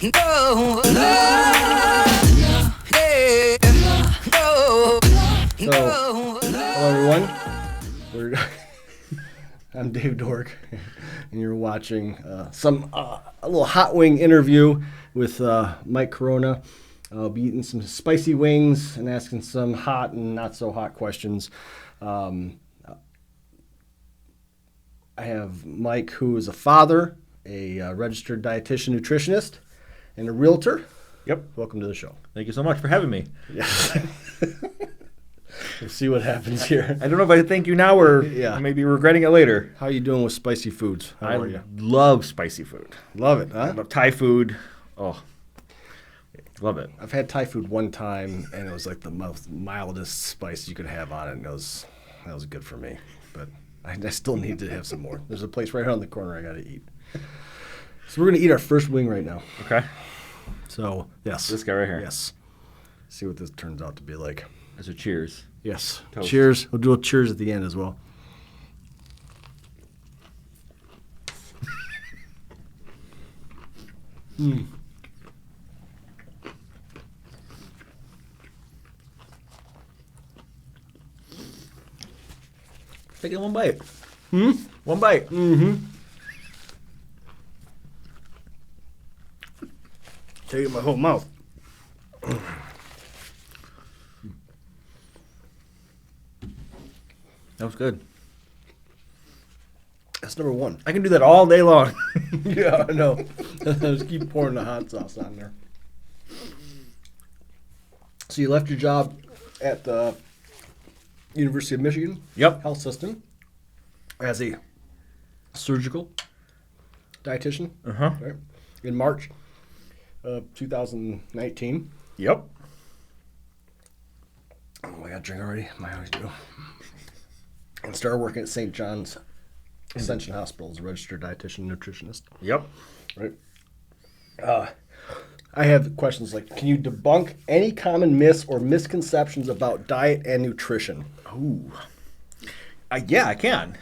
No, hey, no, So, hello everyone. I'm Dave Dork, and you're watching a little hot wing interview with Mike Korona. I'll be eating some spicy wings and asking some hot and not so hot questions. I have Mike, who is a father, a registered dietitian nutritionist, and a realtor. Yep. Welcome to the show. Thank you so much for having me. Yes. We'll see what happens here. I don't know if I thank you now or maybe regretting it later. How are you doing with spicy foods? How are you? Love spicy food. Love it, huh? I love Thai food. Oh, love it. I've had Thai food one time, and it was like the most mildest spice you could have on it, and that was good for me. But I still need to have some more. There's a place right around the corner I got to eat. So we're going to eat our first wing right now. Okay. So, yes. This guy right here. Yes. See what this turns out to be like. That's a cheers. Yes. Toast. Cheers. We'll do a cheers at the end as well. Take it one bite. One bite. Take it in my whole mouth. That was good. That's number one. I can do that all day long. Yeah, I know. Just keep pouring the hot sauce on there. So you left your job at the University of Michigan Yep. Health System as a surgical dietitian, Uh-huh. right? In March of 2019. Yep. Oh, I got a drink already. I always do. And started working at St. John's Ascension Hospital as a registered dietitian nutritionist. Yep. Right. I have questions like, can you debunk any common myths or misconceptions about diet and nutrition? Ooh. Yeah, I can.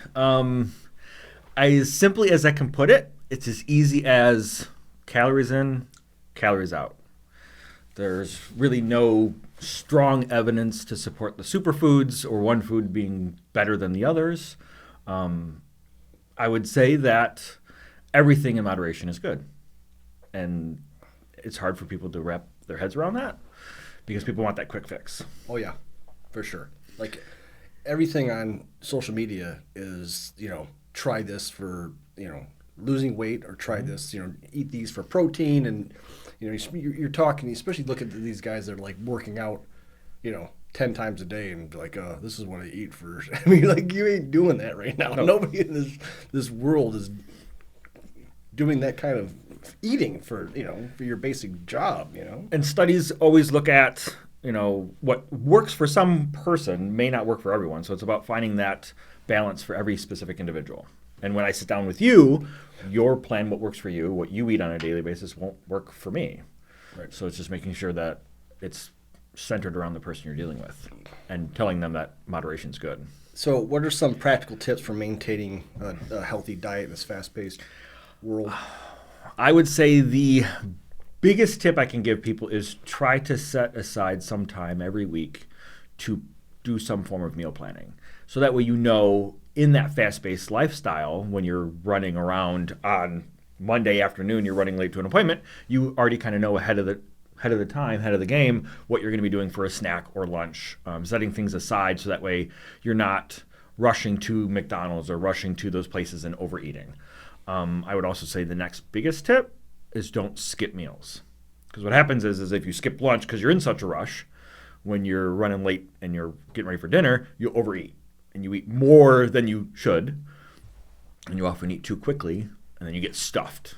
As simply as I can put it, it's as easy as calories in, calories out. There's really no strong evidence to support the superfoods or one food being better than the others. I would say that everything in moderation is good. And it's hard for people to wrap their heads around that because people want that quick fix. Oh, yeah, for sure. Like everything on social media is, try this for, losing weight or try this, eat these for protein. And, you're talking, especially look at these guys that are like working out, 10 times a day and be like, this is what I eat for. I mean, like you ain't doing that right now. No. Nobody in this world is doing that kind of eating for your basic job, And studies always look at, what works for some person may not work for everyone. So it's about finding that balance for every specific individual. And when I sit down with you, your plan, what works for you, what you eat on a daily basis won't work for me. Right. So it's just making sure that it's centered around the person you're dealing with and telling them that moderation is good. So what are some practical tips for maintaining a healthy diet in this fast-paced world? I would say the biggest tip I can give people is try to set aside some time every week to do some form of meal planning. So that way in that fast-paced lifestyle, when you're running around on Monday afternoon, you're running late to an appointment, you already kind of know ahead of the game, what you're going to be doing for a snack or lunch, setting things aside so that way you're not rushing to McDonald's or rushing to those places and overeating. I would also say the next biggest tip is don't skip meals. Because what happens is if you skip lunch because you're in such a rush, when you're running late and you're getting ready for dinner, you overeat. And you eat more than you should. And you often eat too quickly, and then you get stuffed.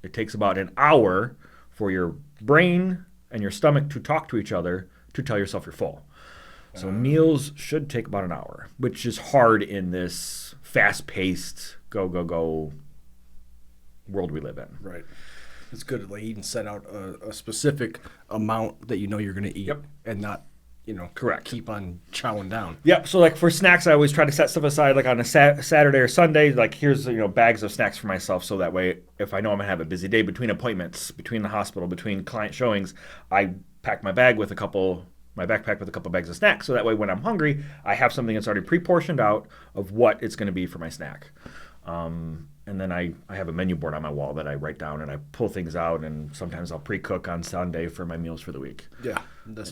It takes about an hour for your brain and your stomach to talk to each other to tell yourself you're full. So meals should take about an hour, which is hard in this fast-paced, go world we live in. Right. It's good to like eat and set out a specific amount that you're going to eat, Yep. and not Correct. keep on chowing down. Yep. So like for snacks, I always try to set stuff aside like on a Saturday or Sunday. Like here's bags of snacks for myself, so that way if I know I'm gonna have a busy day between appointments, between the hospital, between client showings, I pack my backpack with a couple bags of snacks, so that way when I'm hungry, I have something that's already pre-portioned out of what it's going to be for my snack. And then I have a menu board on my wall that I write down and I pull things out, and sometimes I'll pre-cook on Sunday for my meals for the week. Yeah,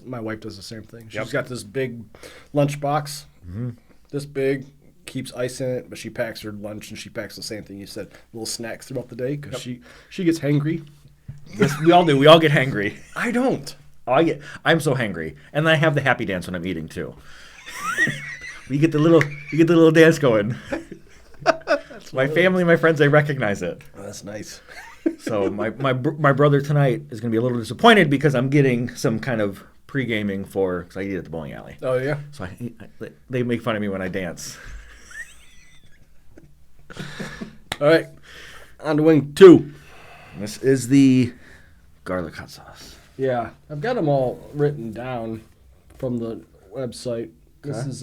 my wife does the same thing. She's Yep. got this big lunch box, this big, keeps ice in it, but she packs her lunch and she packs the same thing you said, little snacks throughout the day because she gets hangry. Yes, we all do. We all get hangry. I don't. I'm so hangry, and then I have the happy dance when I'm eating too. You get the little dance going. My family, my friends, they recognize it. Oh, that's nice. So my brother tonight is going to be a little disappointed because I'm getting some kind of pre-gaming because I eat at the bowling alley. Oh yeah. So they make fun of me when I dance. All right, on to wing 2. This is the garlic hot sauce. Yeah, I've got them all written down from the website. This is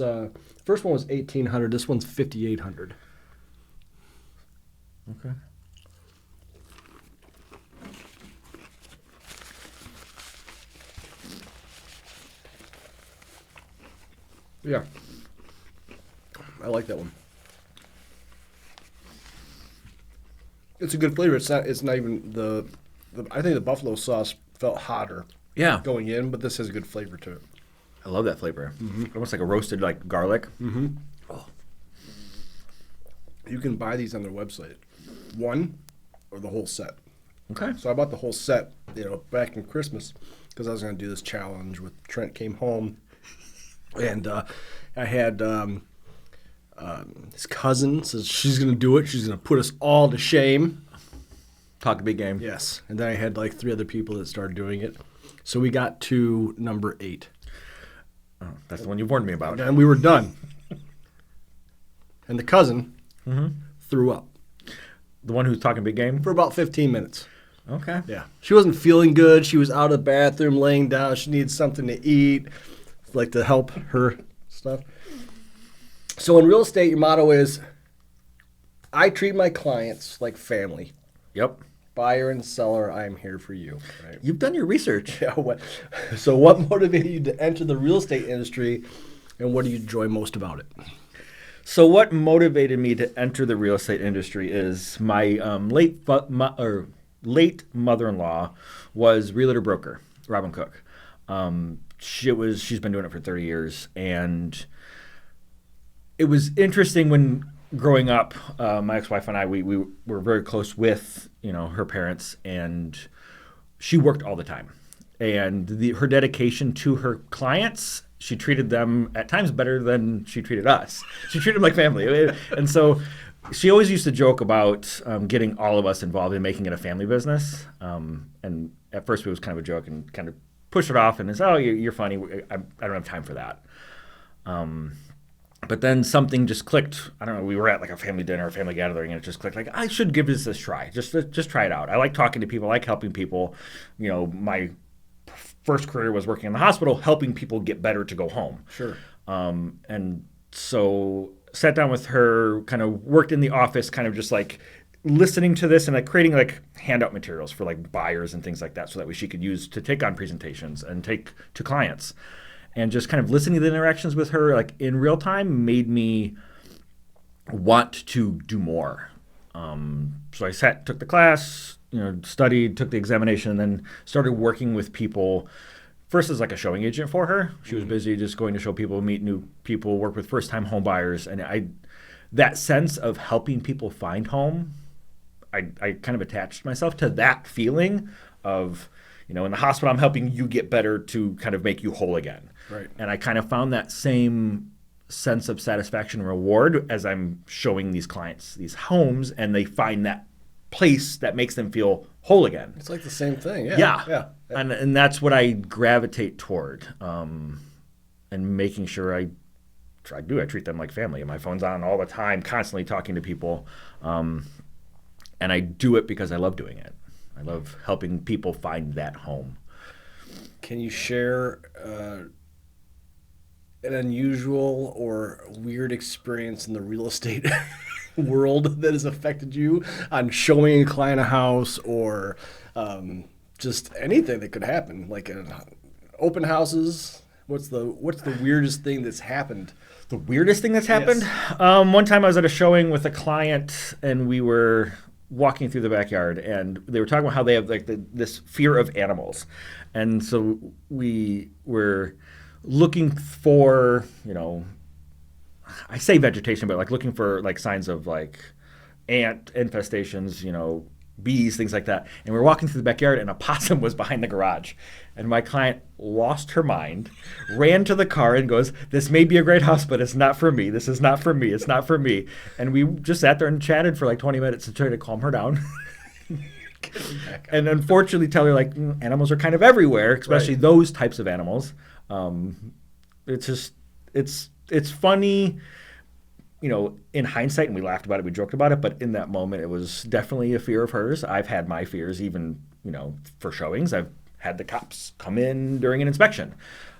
first one was 1,800. This one's 5,800. Okay. Yeah, I like that one. It's a good flavor. It's not even the I think the buffalo sauce felt hotter Yeah. going in, but this has a good flavor to it. I love that flavor. Almost like a roasted like garlic. You can buy these on their website, one or the whole set. Okay. So I bought the whole set, back in Christmas because I was going to do this challenge with Trent came home, and I had his cousin says she's going to do it. She's going to put us all to shame. Talk a big game. Yes, and then I had like 3 other people that started doing it. So we got to number 8. Oh, that's the one you warned me about. And we were done. And the cousin threw up The one who's talking big game? for about 15 minutes. Okay. Yeah. She wasn't feeling good. She was out of the bathroom laying down. She needed something to eat, like to help her stuff. So in real estate, your motto is, I treat my clients like family. Yep. Buyer and seller, I am here for you. Right? You've done your research. Yeah, so what motivated you to enter the real estate industry, and what do you enjoy most about it? So what motivated me to enter the real estate industry is my late mother-in-law was realtor broker, Robin Cook. She's been doing it for 30 years, and it was interesting when growing up, my ex-wife and I, we were very close with her parents, and she worked all the time, and her dedication to her clients, she treated them at times better than she treated us. She treated them like family. And so she always used to joke about getting all of us involved in making it a family business. And at first it was kind of a joke and kind of push it off and it's, oh, you're funny. I don't have time for that. But then something just clicked. I don't know. We were at like a family dinner, a family gathering, and it just clicked. Like, I should give this a try. Just try it out. I like talking to people. I like helping people. My first career was working in the hospital, helping people get better to go home. Sure. And so sat down with her, kind of worked in the office, kind of just like listening to this and like creating like handout materials for like buyers and things like that, so that way she could use to take on presentations and take to clients. And just kind of listening to the interactions with her like in real time made me want to do more. So I took the class, studied, took the examination, and then started working with people. First as like a showing agent for her. She was busy just going to show people, meet new people, work with first-time home buyers. And that sense of helping people find home, I kind of attached myself to that feeling of, in the hospital, I'm helping you get better to kind of make you whole again. Right. And I kind of found that same sense of satisfaction and reward as I'm showing these clients these homes, and they find that place that makes them feel whole again. It's like the same thing. Yeah. And that's what I gravitate toward, and making sure I treat them like family. And my phone's on all the time, constantly talking to people, and I do it because I love doing it. I love helping people find that home. Can you share an unusual or weird experience in the real estate world that has affected you on showing a client a house or just anything that could happen, like open houses? What's the weirdest thing that's happened? The weirdest thing that's happened? Yes. One time I was at a showing with a client and we were walking through the backyard and they were talking about how they have like this fear of animals. And so we were looking for, I say vegetation, but like looking for like signs of like ant infestations, bees, things like that. And we were walking through the backyard and a possum was behind the garage. And my client lost her mind, ran to the car and goes, "This may be a great house, but it's not for me. This is not for me. It's not for me." And we just sat there and chatted for like 20 minutes and tried to calm her down. And unfortunately tell her like animals are kind of everywhere, especially Right. those types of animals. It's funny, in hindsight, and we laughed about it, we joked about it, but in that moment, it was definitely a fear of hers. I've had my fears even, for showings. I've had the cops come in during an inspection.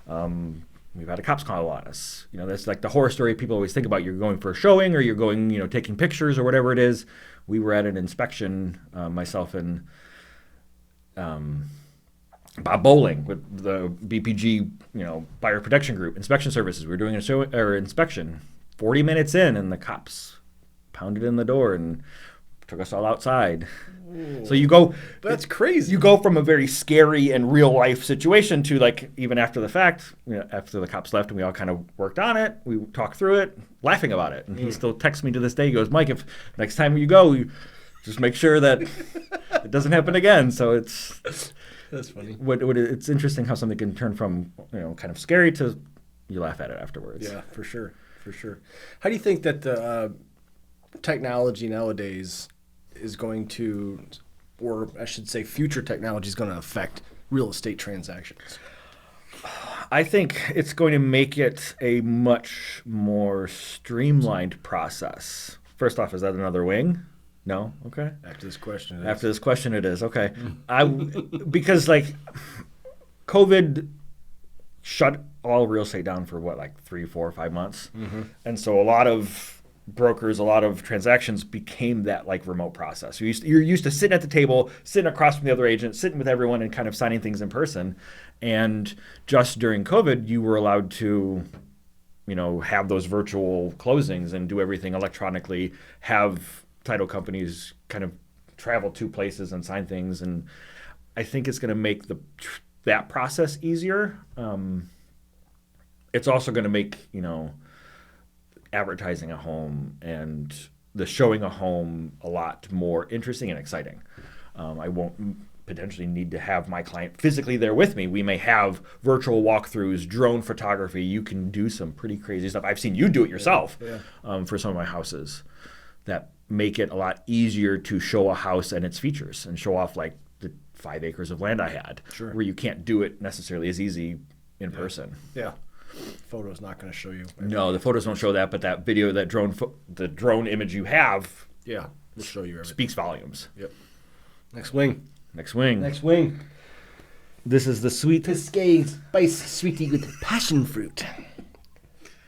We've had a cops call on us. That's like the horror story people always think about. You're going for a showing or you're going, taking pictures or whatever it is. We were at an inspection, myself and Bob Bowling with the BPG, Buyer Protection Group, Inspection Services. We were doing inspection. 40 minutes in, and the cops pounded in the door and took us all outside. Ooh. So you go... That's crazy. You go from a very scary and real-life situation to, like, even after the fact, after the cops left and we all kind of worked on it, we talked through it, laughing about it. And he still texts me to this day. He goes, "Mike, if next time you go, you just make sure that it doesn't happen again." So it's... That's funny. It's interesting how something can turn from, kind of scary to you laugh at it afterwards. Yeah, for sure. For sure. How do you think that the technology nowadays is going to, or I should say future technology is going to affect real estate transactions? I think it's going to make it a much more streamlined process. First off, is that another wing? No? Okay. After this question, it is. Okay. Because like COVID shut all real estate down for what, like 3, 4, 5 months. Mm-hmm. And so a lot of brokers, a lot of transactions became that like remote process. You're used to sitting at the table, sitting across from the other agent, sitting with everyone and kind of signing things in person. And just during COVID, you were allowed to, have those virtual closings and do everything electronically, have title companies kind of travel to places and sign things. And I think it's going to make that process easier. It's also going to make, advertising a home and the showing a home a lot more interesting and exciting. I won't potentially need to have my client physically there with me. We may have virtual walkthroughs, drone photography. You can do some pretty crazy stuff. I've seen you do it yourself for some of my houses that make it a lot easier to show a house and its features and show off like the 5 acres of land I had, where you can't do it necessarily as easy in person. Yeah. Photo's not going to show you. No, the photos don't show that, but that video, the drone image you have, will show you everything. Speaks volumes. Yep. Next wing. Next wing. This is the sweet Biscay spice sweetie with passion fruit,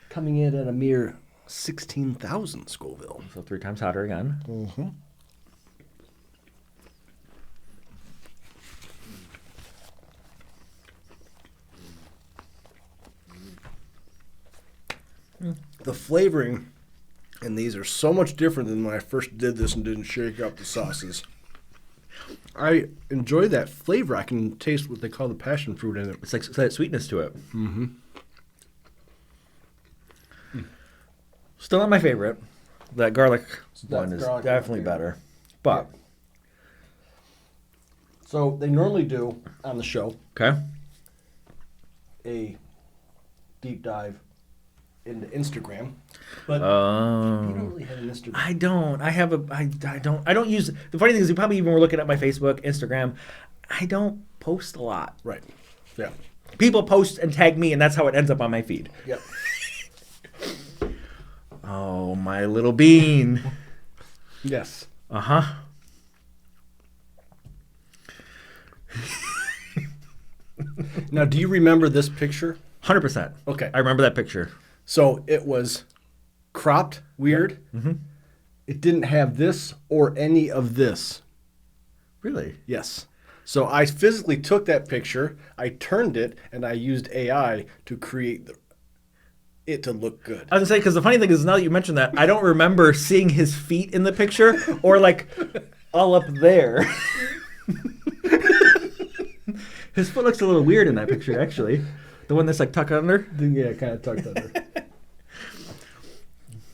coming in at a mere 16,000 Scoville. So 3 times hotter again. Mm-hmm. The flavoring in these are so much different than when I first did this and didn't shake up the sauces. I enjoy that flavor. I can taste what they call the passion fruit in it. It's like that sweetness to it. Mm-hmm. Still not my favorite. That garlic one is garlic definitely better. But so they normally do on the show okay, a deep dive into Instagram, but you don't really have an Instagram. I don't. I don't use. The funny thing is, you probably even were looking at my Facebook, Instagram. I don't post a lot. Right. Yeah. People post and tag me, and that's how it ends up on my feed. Yep. Oh, my little bean. Yes. Uh-huh. Now, do you remember this picture? 100%. Okay. I remember that picture. So it was cropped weird. Mm-hmm. It didn't have this or any of this. Really? Yes. So I physically took that picture, I turned it, and I used AI to create it to look good. I was gonna say, because the funny thing is, now that you mentioned that, I don't remember seeing his feet in the picture or like all up there. His foot looks a little weird in that picture, actually. The one that's like tucked under. Yeah, kind of tucked under.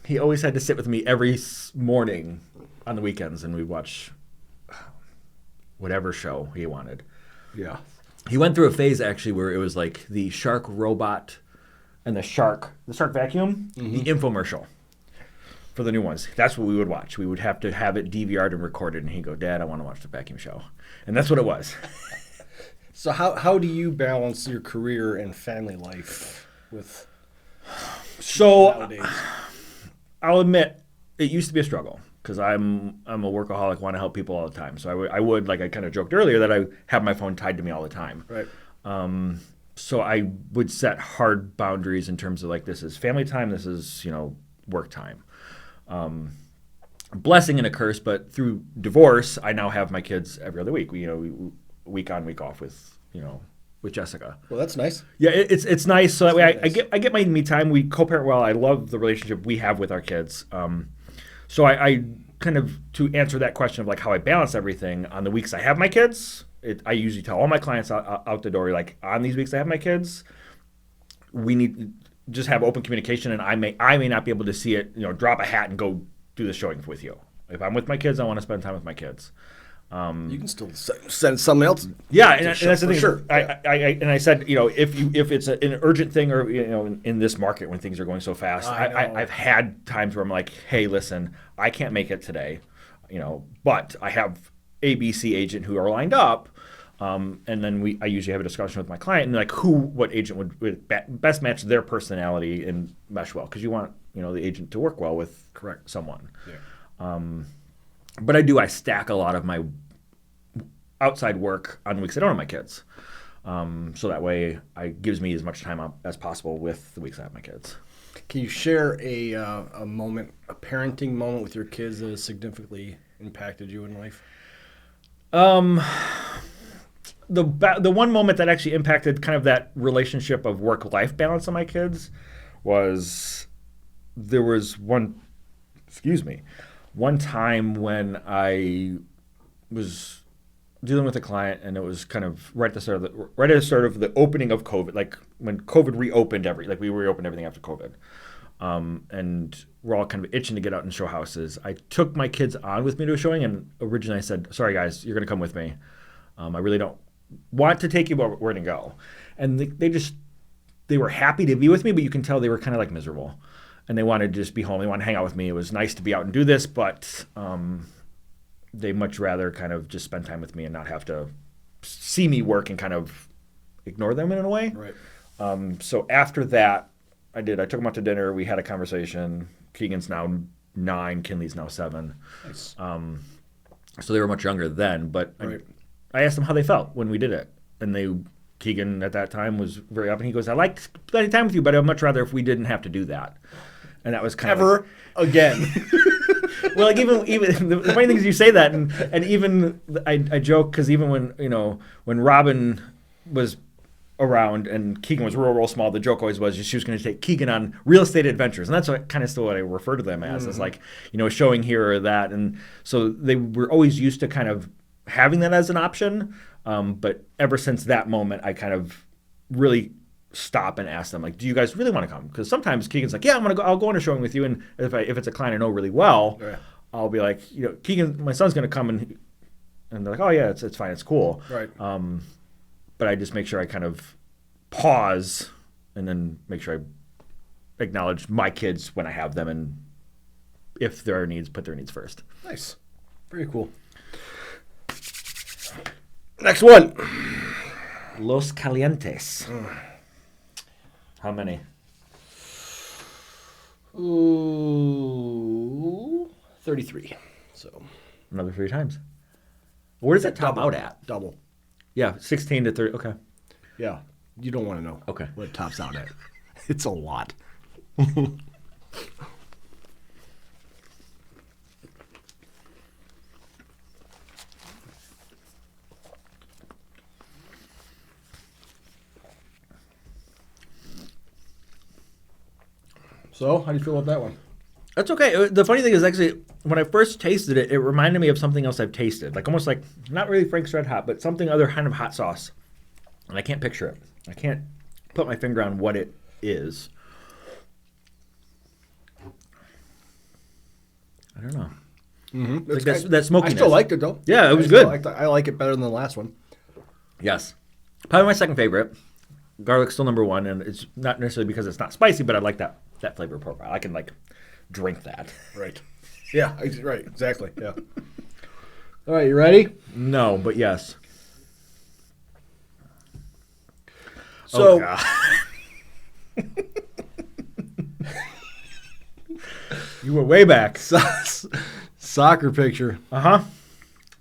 He always had to sit with me every morning on the weekends, and we'd watch whatever show he wanted. Yeah. He went through a phase actually where it was like the shark robot and the shark vacuum, the infomercial for the new ones. That's what we would watch. We would have to have it DVR'd and recorded, and he'd go, "Dad, I want to watch the vacuum show," and that's what it was. So how do you balance your career and family life with nowadays? I'll admit, it used to be a struggle because I'm a workaholic, want to help people all the time. So I would, like I kind of joked earlier, that I have my phone tied to me all the time. Right. So I would set hard boundaries in terms of like, this is family time, this is, work time. Blessing and a curse, but through divorce, I now have my kids every other week. We week on, week off with Jessica. Well, that's nice. Yeah, it's nice. So that way Nice. I get my me time. We co-parent well. I love the relationship we have with our kids. So I kind of, to answer that question of like how I balance everything on the weeks I have my kids, I usually tell all my clients out the door, like, on these weeks I have my kids, we need to just have open communication, and I may not be able to see it, drop a hat and go do the showing with you. If I'm with my kids, I want to spend time with my kids. You can still send someone else. Yeah, and that's the thing. Sure. I said, if it's an urgent thing, or in this market when things are going so fast, I've had times where I'm like, hey, listen, I can't make it today, but I have ABC agent who are lined up, and then I usually have a discussion with my client and like what agent would best match their personality and mesh well, because you want the agent to work well with someone. Yeah. But I stack a lot of my outside work on weeks I don't have my kids. So that way it gives me as much time as possible with the weeks I have my kids. Can you share a parenting moment with your kids that has significantly impacted you in life? The one moment that actually impacted kind of that relationship of work-life balance on my kids was, there was one time when I was dealing with a client, and it was kind of right at the start of the opening of COVID, like when COVID reopened we reopened everything after COVID, and we're all kind of itching to get out and show houses. I took my kids on with me to a showing, and originally I said, "Sorry guys, you're going to come with me. I really don't want to take you, but we're going to go." And they were happy to be with me, but you can tell they were kind of like miserable. And they wanted to just be home. They wanted to hang out with me. It was nice to be out and do this, but they much rather kind of just spend time with me and not have to see me work and kind of ignore them in a way. Right. So after that, I took them out to dinner. We had a conversation. Keegan's now 9. Kinley's now 7. Nice. So they were much younger then, but Right. I asked them how they felt when we did it. And Keegan at that time was very open. He goes, "I like spending time with you, but I'd much rather if we didn't have to do that." And that was kind of again. Well, like even the funny thing is you say that, and even I joke because even when Robin was around and Keegan was real small, the joke always was she was going to take Keegan on real estate adventures, and that's kind of still what I refer to them as, is like showing here or that, and so they were always used to kind of having that as an option, but ever since that moment, I kind of really stop and ask them, like, do you guys really want to come? Because sometimes Keegan's like, yeah, I'll go on a showing with you, and if it's a client I know really well, Yeah. I'll be like, Keegan, my son's going to come, and they're like, oh yeah, it's fine, it's cool. Right. But I just make sure I kind of pause and then make sure I acknowledge my kids when I have them, and if there are needs, put their needs first. Nice. Very cool. Next one. Los Calientes. How many? Ooh, 33. So Another 3 times. Where does that top out at? Double. Yeah, 16 to 30. Okay. Yeah. You don't want to know. Okay. What it tops out at. It's a lot. So, how do you feel about that one? That's okay. The funny thing is, actually, when I first tasted it, it reminded me of something else I've tasted, like almost like not really Frank's Red Hot, but something other kind of hot sauce, and I can't picture it. I can't put my finger on what it is. I don't know. Mm-hmm. Like that smokiness. I still liked it, though. Yeah, it was I good. I like it better than the last one. Yes, probably my second favorite. Garlic's still number one, and it's not necessarily because it's not spicy, but I like that flavor profile. I can like drink that. Right. Yeah, right, exactly, yeah. All right, you ready? No, but yes. So, Oh, God. You were way back. soccer picture. Uh-huh.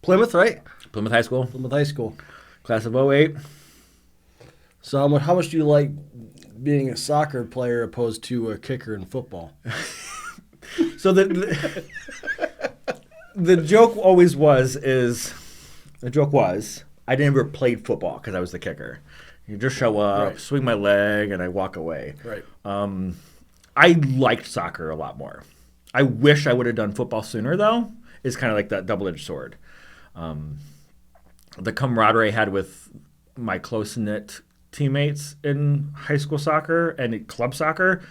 Plymouth, right? Plymouth High School, Plymouth High School. class of '08. So, how much do you like being a soccer player opposed to a kicker in football? So the joke always was I never played football because I was the kicker. You just show up, Right. swing my leg, and I walk away. Right. I liked soccer a lot more. I wish I would have done football sooner, though. It's kind of like that double-edged sword. The camaraderie I had with my close-knit teammates in high school soccer and club soccer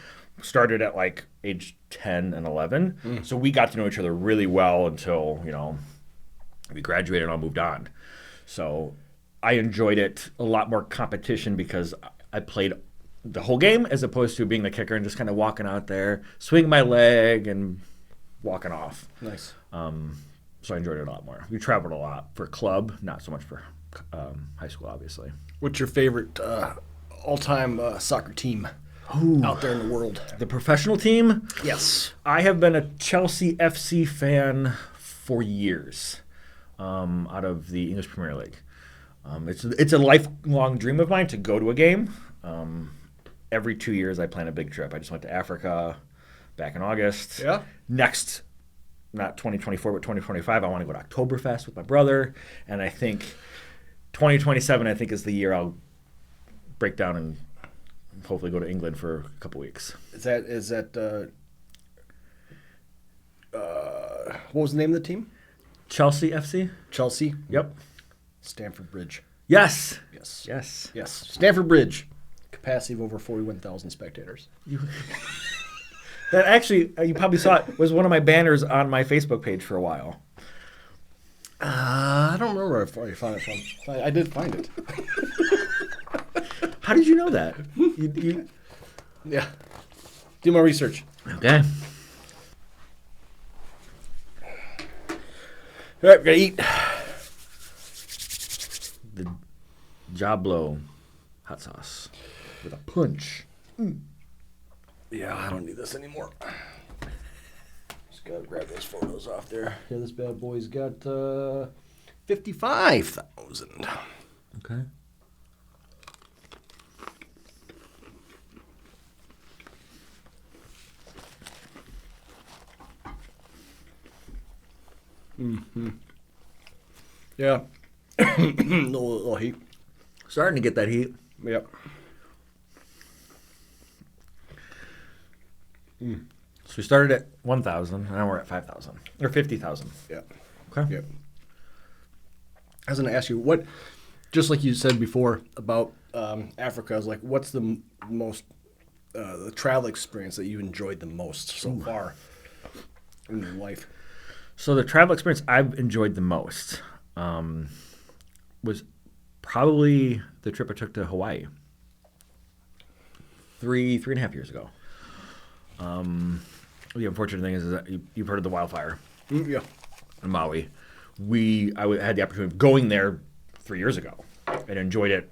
started at like age 10 and 11. So we got to know each other really well until, we graduated and all moved on. So I enjoyed it, a lot more competition because I played the whole game as opposed to being the kicker and just kind of walking out there, swinging my leg and walking off. Nice. So I enjoyed it a lot more. We traveled a lot for club, not so much for high school, obviously. What's your favorite all-time soccer team out there in the world? The professional team? Yes. I have been a Chelsea FC fan for years, out of the English Premier League. It's a lifelong dream of mine to go to a game. Every 2 years I plan a big trip. I just went to Africa back in August. Yeah. Next, not 2024, but 2025, I want to go to Oktoberfest with my brother. And I think 2027, I think, is the year I'll break down and hopefully go to England for a couple weeks. Is that what was the name of the team? Chelsea FC? Chelsea. Yep. Stamford Bridge. Yes. Yes. Yes. Yes. Stamford Bridge. Capacity of over 41,000 spectators. That actually, you probably saw it, was one of my banners on my Facebook page for a while. I don't remember where you found it from. I did find it. How did you know that? You... Yeah. Do my research. Okay. All right, we gotta eat. The Jablo hot sauce with a punch. Yeah, I don't need this anymore. Just gotta grab those photos off there. Yeah, this bad boy's got 55,000. Okay. Yeah. little heat. Starting to get that heat. Yep. So we started at 1,000, and now we're at 5,000. Or 50,000. Yep. Okay. Yep. I was going to ask you, what, just like you said before about Africa, I was like, what's the most, the travel experience that you enjoyed the most so far in your life? So the travel experience I've enjoyed the most was probably the trip I took to Hawaii 3.5 years ago. The unfortunate thing is that you've heard of the wildfire Yeah. in Maui. I had the opportunity of going there 3 years ago and enjoyed it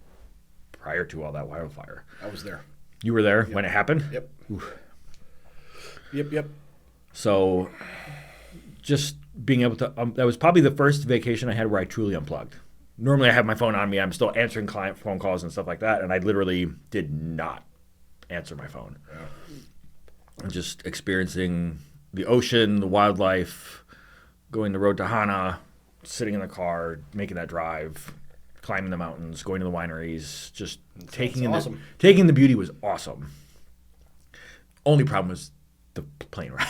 prior to all that wildfire. I was there. You were there when it happened? Yep. Oof. Yep. So just being able to, that was probably the first vacation I had where I truly unplugged. normally I have my phone on me. I'm still answering client phone calls and stuff like that, and I literally did not answer my phone. I'm just experiencing the ocean, the wildlife, going the road to Hana, sitting in the car, making that drive, climbing the mountains, going to the wineries, just taking the beauty was awesome. Only problem was the plane ride.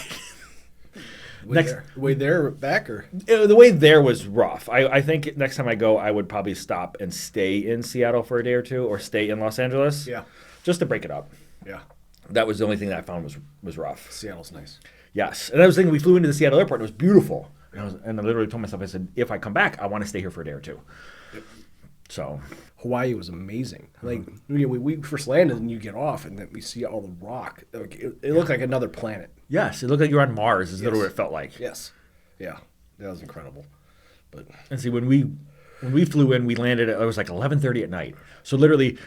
Way there back or The way there was rough. I think next time I go, I would probably stop and stay in Seattle for a day or two, or stay in Los Angeles. Yeah. Just to break it up. Yeah. That was the only thing that I found was rough. Seattle's nice. Yes. And I was thinking, we flew into the Seattle airport, and it was beautiful. And I literally told myself, I said, if I come back, I want to stay here for a day or two. Yep. So Hawaii was amazing. Like we first landed, and you get off, and then we see all the rock. Like, it looked like another planet. yes, it looked like you were on Mars. Is literally what it felt like. Yes. Yeah. That was incredible. But And see, when we flew in, we landed it was like 11:30 at night. So literally,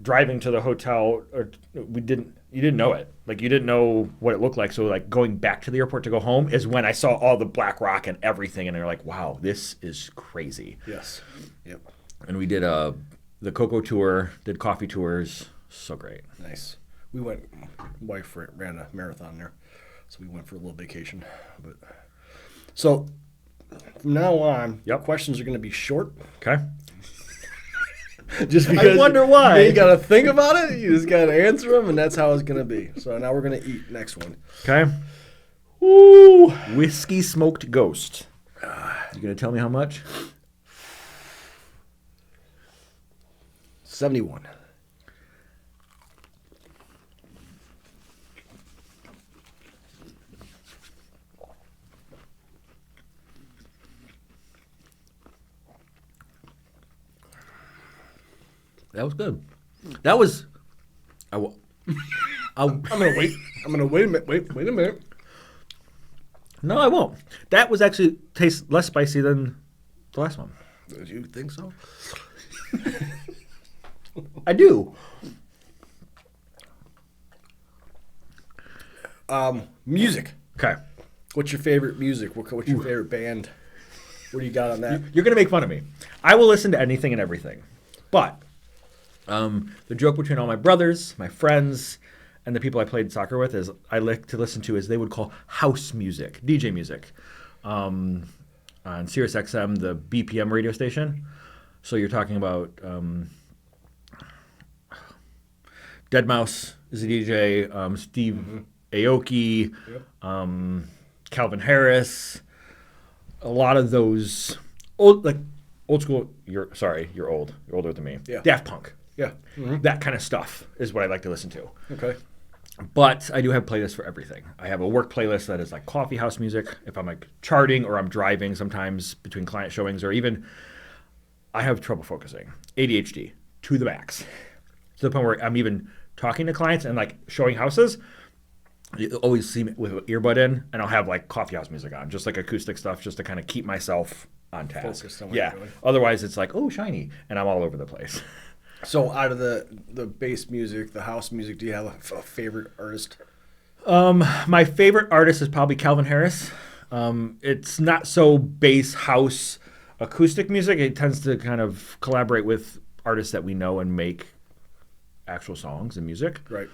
driving to the hotel, or you didn't know it. Like, you didn't know what it looked like. So like, going back to the airport to go home is when I saw all the black rock and everything, and you're like, wow, this is crazy. yes. Yep. And we did the Cocoa tour, did coffee tours. So great. Nice. We went. Wife ran a marathon there, so we went for a little vacation. But so from now on, Yep. questions are going to be short. Okay. Just because wonder why. you got to think about it. You just got to answer them, and that's how it's going to be. So now we're going to eat. Next one. Okay. Woo! Whiskey smoked ghost. You gonna tell me how much? 71. That was good. That was. I'm gonna wait. I'm gonna wait a minute. Wait a minute. No, I won't. That was actually tastes less spicy than the last one. Do you think so? I do. Music. Okay. What's your favorite music? What's your favorite band? What do you got on that? You're gonna make fun of me. I will listen to anything and everything, but the joke between all my brothers, my friends, and the people I played soccer with is I like to listen to, as they would call, house music, DJ music, on Sirius XM, the BPM radio station. So you're talking about Deadmau5 is a DJ, Steve Aoki, Calvin Harris, a lot of those old school. You're old. You're older than me. Yeah. Daft Punk. Yeah. Mm-hmm. That kind of stuff is what I like to listen to. Okay. But I do have playlists for everything. I have a work playlist that is like coffee house music. If I'm like charting or I'm driving sometimes between client showings, or even I have trouble focusing. ADHD to the max. To the point where I'm even talking to clients and like showing houses. You always see me with an earbud in, and I'll have like coffee house music on, just like acoustic stuff, just to kind of keep myself on task. Focused on what Yeah. you're doing. Otherwise, it's like, oh, shiny, and I'm all over the place. So out of the bass music, the house music, do you have a favorite artist? My favorite artist is probably Calvin Harris. It's not so bass house acoustic music. It tends to kind of collaborate with artists that we know and make actual songs and music. Right.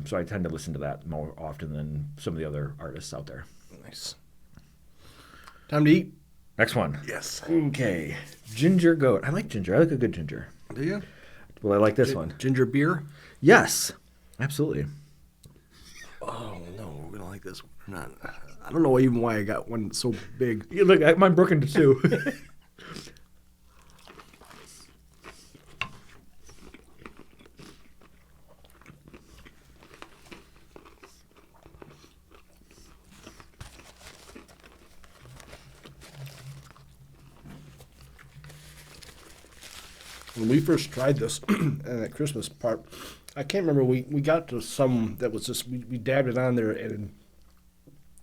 So I tend to listen to that more often than some of the other artists out there. Nice. Time to eat. Next one. Yes. Okay. Ginger goat. I like ginger. I like a good ginger. Do you? Well, I like this one. Ginger beer? Yes. Absolutely. Oh, no, we're going to like this one or not. I don't know even why I got one so big. Yeah, look, mine broke into two. When we first tried this and at Christmas part, I can't remember, we got to some that was just, we dabbed it on there and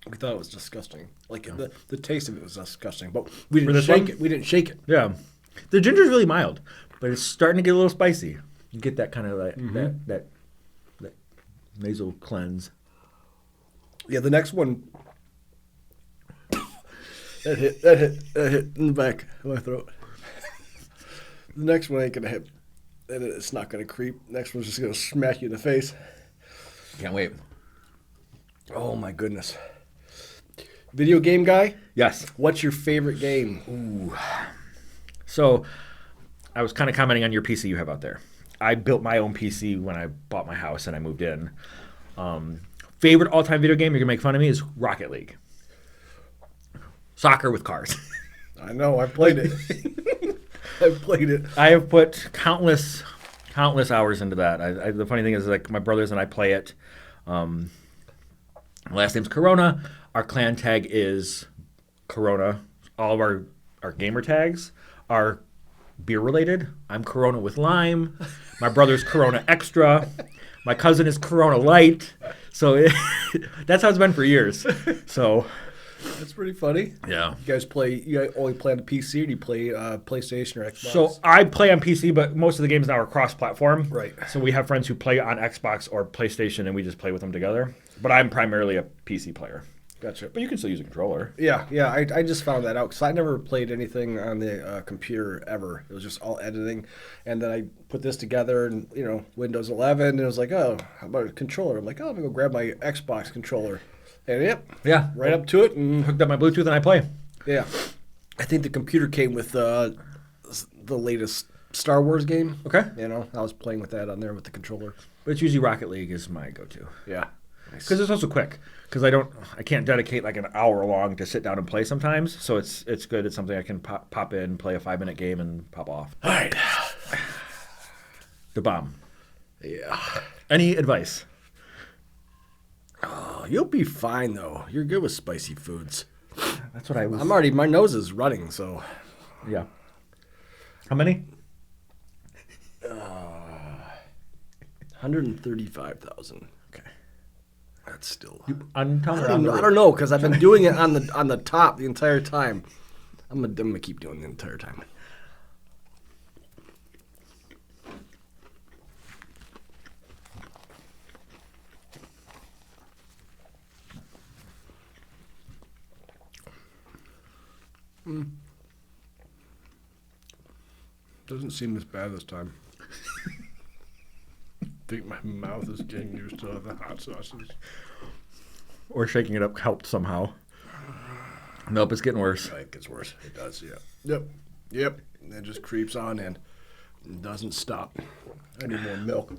we thought it was disgusting. Like the taste of it was disgusting, but we For didn't this shake one? it. We didn't shake it. Yeah. The ginger's really mild, but it's starting to get a little spicy. You get that kind of that nasal cleanse. Yeah, the next one, that hit in the back of my throat. The next one ain't gonna hit, and it's not gonna creep. Next one's just gonna smack you in the face. Can't wait. Oh my goodness. Video game guy? Yes. What's your favorite game? So I was kind of commenting on your PC you have out there. I built my own PC when I bought my house and I moved in. Favorite all-time video game, you're going to make fun of me, is Rocket League. Soccer with cars. I know, I played it. I've played it. I have put countless hours into that. The funny thing is, like, my brothers and I play it. My last name's Korona. Our clan tag is Korona. All of our gamer tags are beer related. I'm Korona with lime. My brother's Korona Extra. My cousin is Korona Light. So that's how it's been for years. So That's pretty funny. yeah. You guys only play on the PC, or do you play PlayStation or Xbox? So I play on PC, but most of the games now are cross-platform. Right. So we have friends who play on Xbox or PlayStation, and we just play with them together. But I'm primarily a PC player. Gotcha. But you can still use a controller. Yeah, I just found that out because I never played anything on the computer ever. It was just all editing, and then I put this together, and Windows 11, and it was like, oh, how about a controller? I'm like, oh, I'm gonna go grab my Xbox controller, and yep, Yeah. right up to it, and Hooked up my Bluetooth and I play. yeah, I think the computer came with the latest Star Wars game. Okay. I was playing with that on there with the controller. But it's usually Rocket League is my go-to. Yeah, Because it's also quick. Because I can't dedicate like an hour long to sit down and play sometimes. So it's good. It's something I can pop in, play a 5-minute game, and pop off. all right, The bomb. yeah. Any advice? Oh, you'll be fine though. You're good with spicy foods. That's what I was. My nose is running, so. Yeah. How many? 135,000. Okay. That's still. Tell me I don't know because I've been doing it on the top the entire time. I'm gonna keep doing it the entire time. Doesn't seem as bad this time. I think my mouth is getting used to the hot sauces. Or shaking it up helped somehow. Nope, it's getting worse. It gets worse. It does, yeah. Yep. And it just creeps on in. It doesn't stop. I need more milk.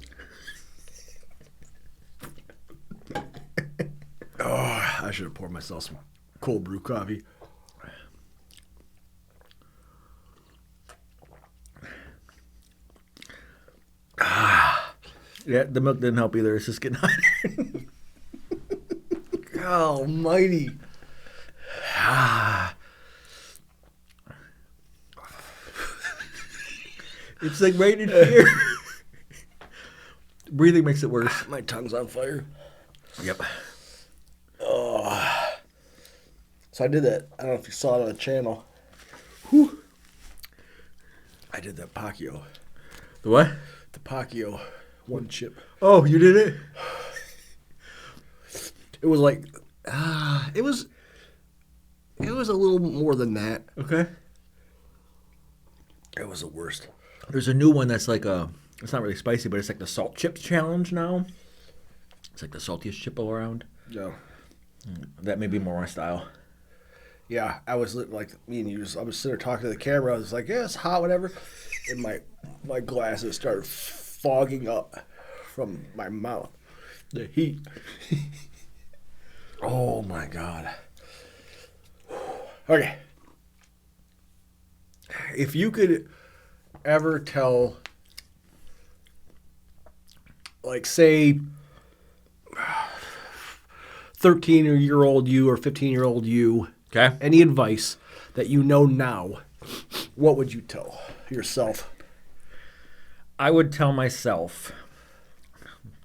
Oh, I should have poured myself some cold brew coffee. Yeah, the milk didn't help either. It's just getting hot. God almighty. It's like right in here. Breathing makes it worse. My tongue's on fire. Yep. So I did that. I don't know if you saw it on the channel. Whew. I did that Pacquiao. The what? The Pacquiao one chip. Oh, you did it? It was like, it was a little more than that. Okay. It was the worst. There's a new one that's like it's not really spicy, but it's like the salt chips challenge now. It's like the saltiest chip all around. No. That may be more my style. Yeah, I was like me and you. I was sitting there talking to the camera. I was like, yeah, it's hot, whatever. And my glasses started fogging up from my mouth. The heat. Oh my God. Okay. If you could ever tell, like, say, 13-year-old you or 15-year-old you, Okay. any advice that you know now, what would you tell yourself? I would tell myself,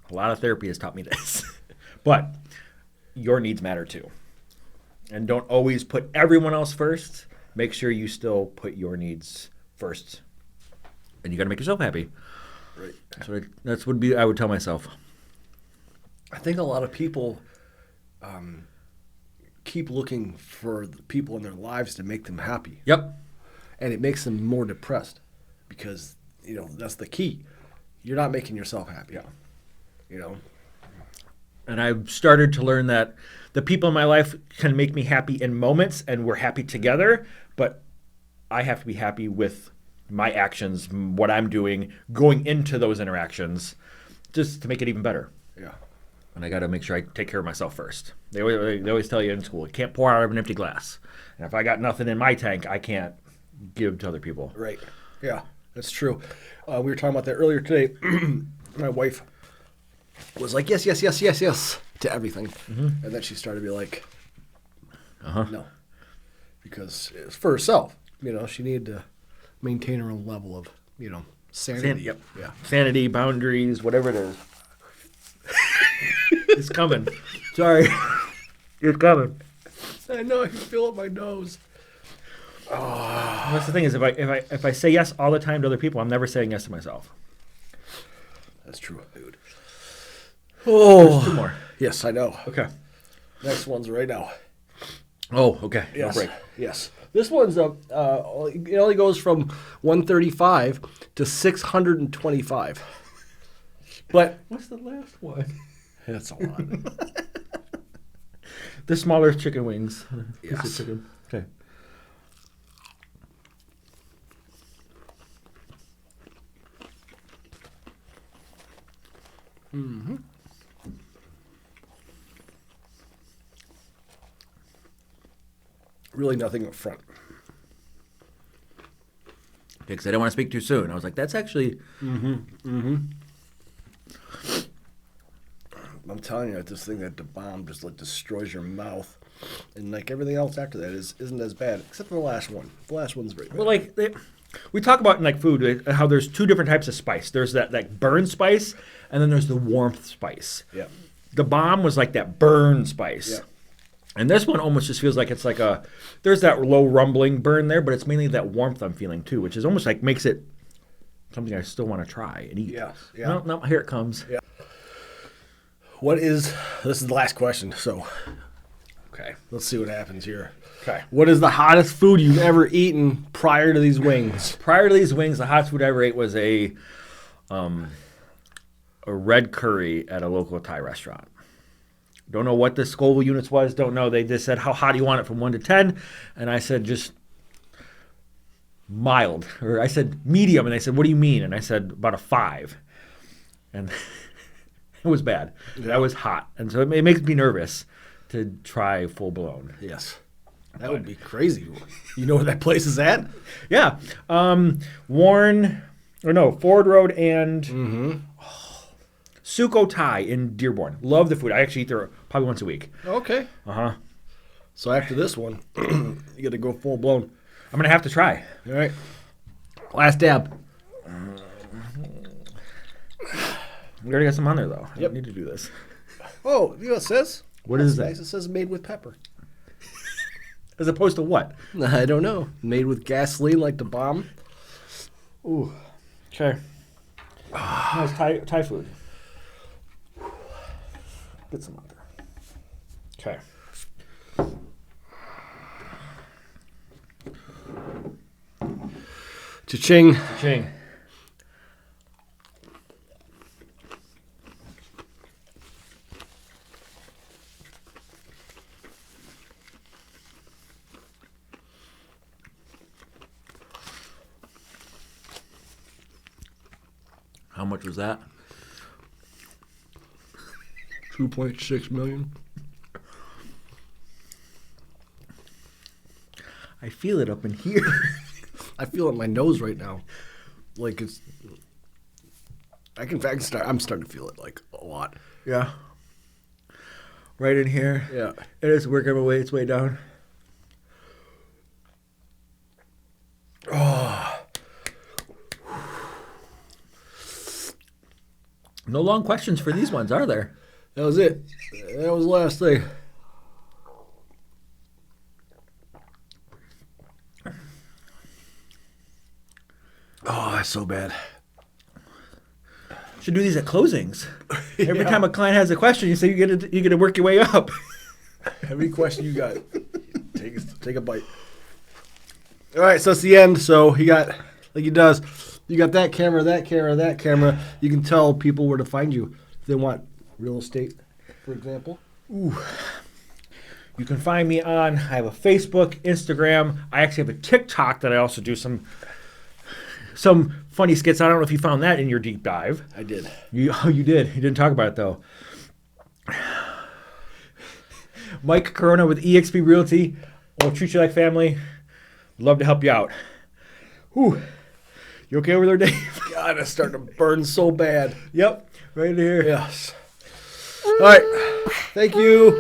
a lot of therapy has taught me this, but your needs matter too. And don't always put everyone else first. Make sure you still put your needs first. And you got to make yourself happy. Right. That's would be I would tell myself. I think a lot of people keep looking for the people in their lives to make them happy, Yep. and it makes them more depressed. because that's the key. You're not making yourself happy. Yeah. And I've started to learn that the people in my life can make me happy in moments, and we're happy together, but I have to be happy with my actions, what I'm doing, going into those interactions, just to make it even better. Yeah. And I got to make sure I take care of myself first. They always tell you in school, you can't pour out of an empty glass. And if I got nothing in my tank, I can't give to other people. Right. Yeah, that's true. We were talking about that earlier today. My wife was like, yes, yes, yes, yes, yes, to everything. Mm-hmm. And then she started to be like, no. Because it's for herself. She needed to maintain her own level of, sanity. Yep. Yeah. Sanity, boundaries, whatever it is. It's coming. Sorry. It's coming. I know. I can feel it in my nose. Oh. That's the thing is, if I say yes all the time to other people, I'm never saying yes to myself. That's true, dude. Oh. There's two more. Yes, I know. Okay. Next one's right now. Oh, okay. Yes. No break. Yes. This one's it only goes from 135 to 625. But What's the last one? that's a lot. The smaller chicken wings. Yes. Piece of chicken. Okay. Mm-hmm. Really nothing up front. Because I don't want to speak too soon. I was like, that's actually... I'm telling you, this thing that the bomb just destroys your mouth, and everything else after that isn't as bad, except for the last one. The last one's very bad. Well, we talk about in food how there's two different types of spice. There's that burn spice, and then there's the warmth spice. Yeah. The bomb was like that burn spice. Yeah. And this one almost just feels like it's there's that low rumbling burn there, but it's mainly that warmth I'm feeling too, which is almost makes it something I still want to try and eat. Yeah. Yeah. No, here it comes. Yeah. This is the last question, so Okay. let's see what happens here. Okay. What is the hottest food you've ever eaten prior to these wings? Prior to these wings, the hottest food I ever ate was a red curry at a local Thai restaurant. Don't know what the Scoville units was. Don't know. They just said, how hot do you want it from 1 to 10? And I said, just mild. Or I said, medium. And they said, what do you mean? And I said, about a 5. And it was bad. Yeah. That was hot. And so it makes me nervous to try full blown. Yes. That would be crazy. You know where that place is at? Yeah. Ford Road and Suko Thai in Dearborn. Love the food. I actually eat there probably once a week. Okay. Uh-huh. So after this one, you got to go full blown. I'm going to have to try. All right. Last dab. We already got some on there, though. I Yep. don't need to do this. Oh, you know what it says? What is That's that? nice. It says made with pepper. As opposed to what? I don't know. Made with gasoline like the bomb. Ooh. Okay. Nice Thai food. Get some out there. Okay. Cha-ching. Ching. How much was that? 2.6 million. I feel it up in here. I feel it in my nose right now. I'm starting to feel it a lot. Yeah. Right in here. Yeah. It is working its way down. Oh. No long questions for these ones, are there? That was it. That was the last thing. Oh, that's so bad. Should do these at closings. Every time a client has a question, you say you get to work your way up. Every question you got, take a bite. All right, so that's the end. So he got, like he does, You got that camera, that camera, that camera. You can tell people where to find you if they want real estate, for example. You can find me on, I have a Facebook, Instagram. I actually have a TikTok that I also do some funny skits. I don't know if you found that in your deep dive. I did. You did. You didn't talk about it, though. Mike Korona with eXp Realty. We'll treat you like family. Love to help you out. Whew. You okay over there, Dave? God, it's starting to burn so bad. Yep. Right here. Yes. All right. Thank you.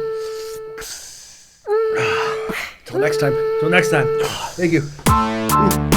Till next time. Till next time. Thank you.